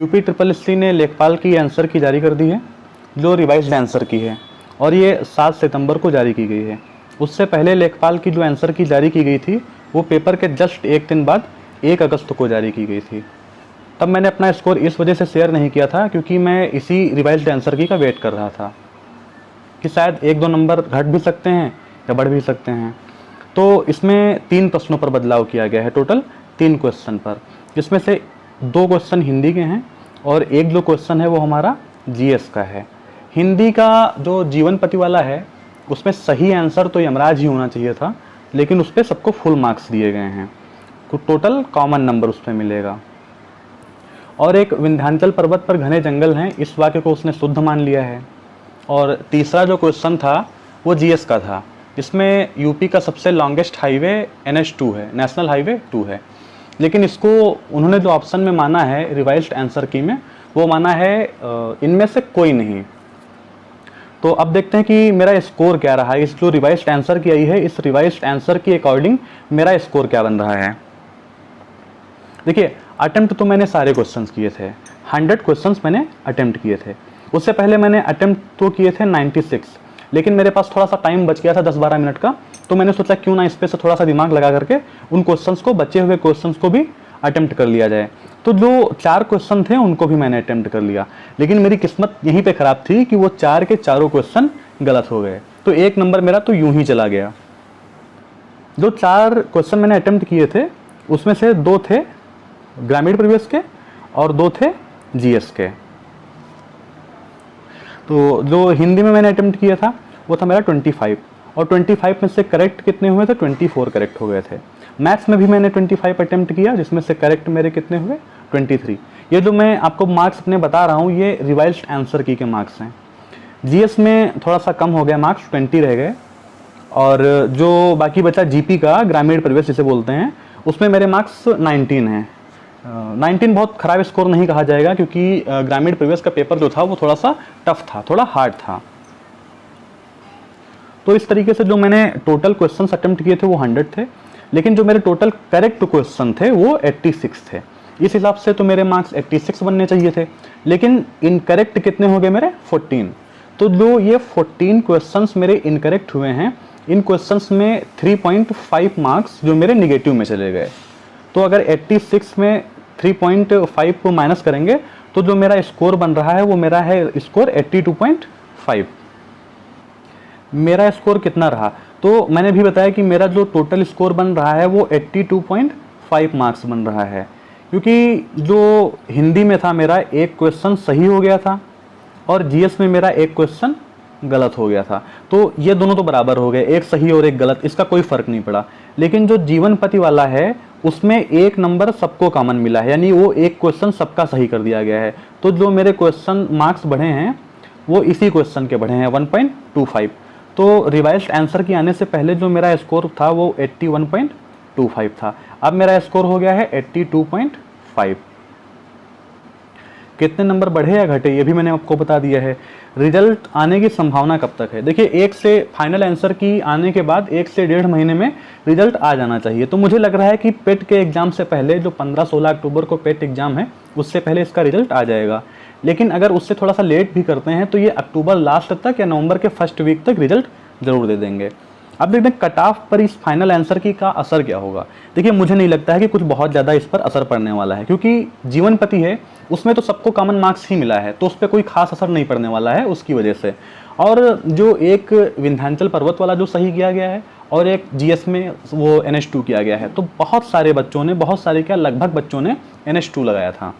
UP triple SC ने लेखपाल की आंसर की जारी कर दी है, जो रिवाइज्ड आंसर की है, और ये 7 सितंबर को जारी की गई है। उससे पहले लेखपाल की जो आंसर की जारी की गई थी वो पेपर के जस्ट एक दिन बाद 1 अगस्त को जारी की गई थी। तब मैंने अपना स्कोर इस वजह से शेयर नहीं किया था क्योंकि मैं इसी रिवाइज्ड आंसर की का वेट कर रहा था कि शायद 1-2 नंबर घट भी सकते हैं या बढ़ भी सकते हैं। तो इसमें 3 प्रश्नों पर बदलाव किया गया है, टोटल 3 क्वेश्चन पर, जिसमें से 2 क्वेश्चन हिंदी के हैं और एक जो क्वेश्चन है वो हमारा जीएस का है। हिंदी का जो जीवन पति वाला है उसमें सही आंसर तो यमराज ही होना चाहिए था, लेकिन उस पर सबको फुल मार्क्स दिए गए हैं, तो टोटल कॉमन नंबर उस पर मिलेगा। और एक विंध्याचल पर्वत पर घने जंगल हैं, इस वाक्य को उसने शुद्ध मान लिया है। और तीसरा जो क्वेश्चन था वो जीएस का था, इसमें यूपी का सबसे लॉन्गेस्ट हाईवे NH2 है, नेशनल हाईवे 2 है, लेकिन इसको उन्होंने जो ऑप्शन में माना है रिवाइज्ड आंसर की में, वो माना है इनमें से कोई नहीं। तो अब देखते हैं कि मेरा स्कोर क्या रहा है। इस जो रिवाइज्ड आंसर की आई है, इस रिवाइज्ड आंसर के अकॉर्डिंग मेरा स्कोर क्या बन रहा है। देखिए, अटेम्प्ट तो मैंने सारे क्वेश्चंस किए थे, 100 क्वेश्चंस मैंने अटेम्प्ट किए थे। उससे पहले मैंने अटेम्प्ट तो किए थे 96, लेकिन मेरे पास थोड़ा सा टाइम बच गया था 10-12 मिनट का, तो मैंने सोचा क्यों ना इस पे से थोड़ा सा दिमाग लगा करके उन क्वेश्चंस को, बचे हुए क्वेश्चंस को भी अटेम्प्ट कर लिया जाए। तो जो 4 क्वेश्चन थे उनको भी मैंने अटेम्प्ट कर लिया, लेकिन मेरी किस्मत यहीं पे खराब थी कि वो 4 के चारों क्वेश्चन गलत हो गए, तो 1 नंबर मेरा तो यूं ही चला गया। जो 4 क्वेश्चन मैंने अटेम्प्ट किए थे उसमें से 2 थे ग्रामीण परिवेश के और 2 थे जीएस के। तो जो हिंदी में मैंने अटेम्प्ट किया था वो था मेरा 25, और 25 में से करेक्ट कितने हुए थे, 24 करेक्ट हो गए थे। मैथ्स में भी मैंने 25 अटेम्प्ट किया, जिसमें से करेक्ट मेरे कितने हुए, 23। ये जो मैं आपको मार्क्स अपने बता रहा हूँ ये रिवाइज्ड आंसर की के मार्क्स हैं। जीएस में थोड़ा सा कम हो गया मार्क्स, 20 रह गए, और जो बाकी बचा जीपी का, ग्रामीण परिवेश जिसे बोलते हैं, उसमें मेरे मार्क्स 19 हैं। 19 बहुत ख़राब स्कोर नहीं कहा जाएगा क्योंकि ग्रामीण परिवेश का पेपर जो था वो थोड़ा सा टफ था, थोड़ा हार्ड था। तो इस तरीके से जो मैंने टोटल क्वेश्चंस अटेम्प्ट किए थे वो 100 थे, लेकिन जो मेरे टोटल करेक्ट क्वेश्चन थे वो 86 थे। इस हिसाब से तो मेरे मार्क्स 86 बनने चाहिए थे, लेकिन इनकरेक्ट कितने हो गए मेरे, 14। तो जो ये 14 क्वेश्चंस मेरे इनकरेक्ट हुए हैं, इन क्वेश्चंस में 3.5 मार्क्स जो मेरे निगेटिव में चले गए। तो अगर 86 में 3.5 को माइनस करेंगे तो जो मेरा स्कोर बन रहा है वो मेरा है स्कोर 82.5। मेरा स्कोर कितना रहा, तो मैंने भी बताया कि मेरा जो टोटल स्कोर बन रहा है वो 82.5 मार्क्स बन रहा है, क्योंकि जो हिंदी में था मेरा एक क्वेश्चन सही हो गया था और जीएस में मेरा एक क्वेश्चन गलत हो गया था। तो ये दोनों तो बराबर हो गए, एक सही और एक गलत, इसका कोई फर्क नहीं पड़ा। लेकिन जो जीवन पति वाला है उसमें 1 नंबर सबको कॉमन मिला है, यानी वो एक क्वेश्चन सबका सही कर दिया गया है। तो जो मेरे क्वेश्चन मार्क्स बढ़े हैं वो इसी क्वेश्चन के बढ़े हैं, 1.25। तो रिवाइज्ड आंसर की आने से पहले जो मेरा स्कोर था वो 81.25 था, अब मेरा स्कोर हो गया है 82.5। कितने नंबर बढ़े या घटे ये भी मैंने आपको बता दिया है। रिजल्ट आने की संभावना कब तक है, देखिए 1 से फाइनल आंसर की आने के बाद 1 से 1.5 महीने में रिजल्ट आ जाना चाहिए। तो मुझे लग रहा है कि पेट के एग्जाम से पहले, जो 15-16 अक्टूबर को पेट एग्जाम है, उससे पहले इसका रिजल्ट आ जाएगा। लेकिन अगर उससे थोड़ा सा लेट भी करते हैं तो ये अक्टूबर लास्ट तक या नवंबर के फर्स्ट वीक तक रिजल्ट जरूर दे देंगे। अब देखते हैं कट ऑफ पर इस फाइनल आंसर की का असर क्या होगा। देखिए, मुझे नहीं लगता है कि कुछ बहुत ज़्यादा इस पर असर पड़ने वाला है, क्योंकि जीवन पति है उसमें तो सबको कॉमन मार्क्स ही मिला है, तो उस पर कोई खास असर नहीं पड़ने वाला है उसकी वजह से। और जो एक विंध्याचल पर्वत वाला जो सही किया गया है और एक जीएस में वो NH2 किया गया है, तो बहुत सारे बच्चों ने, बहुत सारे क्या, लगभग बच्चों ने NH2 लगाया था,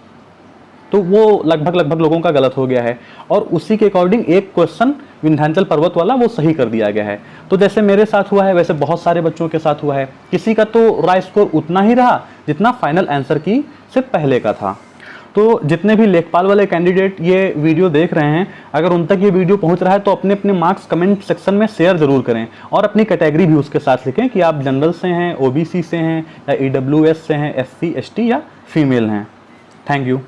तो वो लगभग लोगों का गलत हो गया है। और उसी के अकॉर्डिंग एक क्वेश्चन विंध्याचल पर्वत वाला वो सही कर दिया गया है। तो जैसे मेरे साथ हुआ है वैसे बहुत सारे बच्चों के साथ हुआ है। किसी का तो राय स्कोर उतना ही रहा जितना फाइनल आंसर की से पहले का था। तो जितने भी लेखपाल वाले कैंडिडेट ये वीडियो देख रहे हैं, अगर उन तक ये वीडियो पहुंच रहा है तो अपने अपने मार्क्स कमेंट सेक्शन में शेयर जरूर करें, और अपनी कैटेगरी भी उसके साथ लिखें कि आप जनरल से हैं, OBC से हैं, या EWS से हैं, SC ST या फीमेल हैं। Thank you.